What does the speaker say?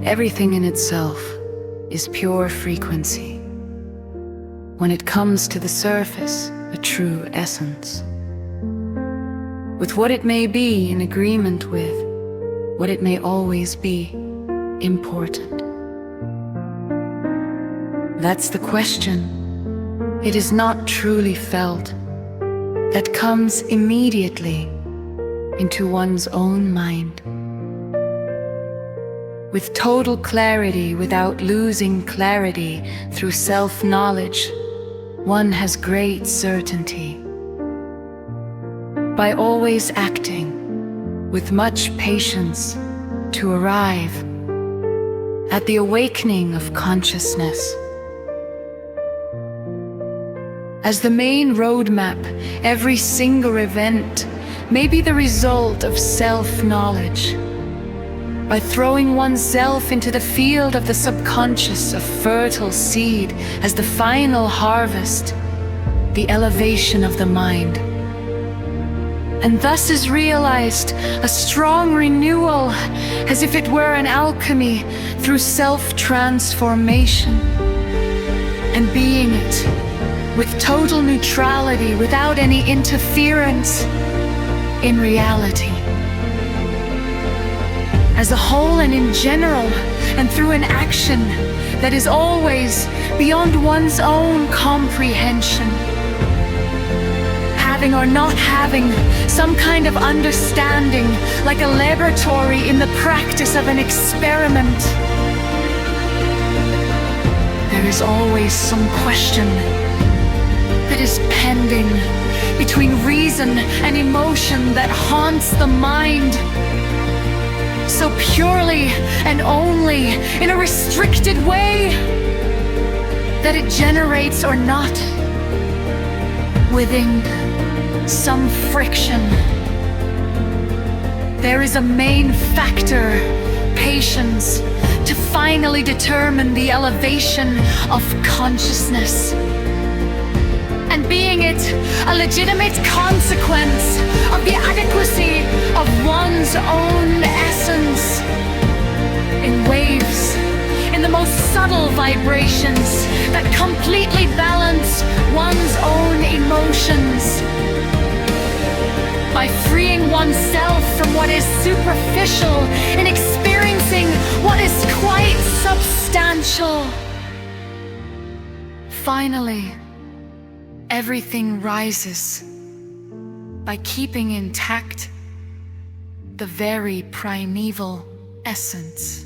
Everything in itself is pure frequency. When it comes to the surface, a true essence. With what it may be in agreement with, what it may always be important. That's the question. It is not truly felt. That comes immediately into one's own mind. With total clarity, without losing clarity, through self-knowledge, one has great certainty. By always acting with much patience to arrive at the awakening of consciousness. As the main roadmap, every single event may be the result of self-knowledge. By throwing oneself into the field of the subconscious, a fertile seed as the final harvest, the elevation of the mind. And thus is realized a strong renewal, as if it were an alchemy through self-transformation. And being it, with total neutrality, without any interference in reality. As a whole and in general, and through an action that is always beyond one's own comprehension. Having or not having some kind of understanding, like a laboratory in the practice of an experiment. There is always some question that is pending between reason and emotion that haunts the mind. So purely and only in a restricted way that it generates or not within some friction. There is a main factor, patience, to finally determine the elevation of consciousness. And being it a legitimate consequence of the adequacy of one's own essence. In waves, in the most subtle vibrations that completely balance one's own emotions. By freeing oneself from what is superficial and experiencing what is quite substantial. Finally, everything rises by keeping intact the very primeval essence.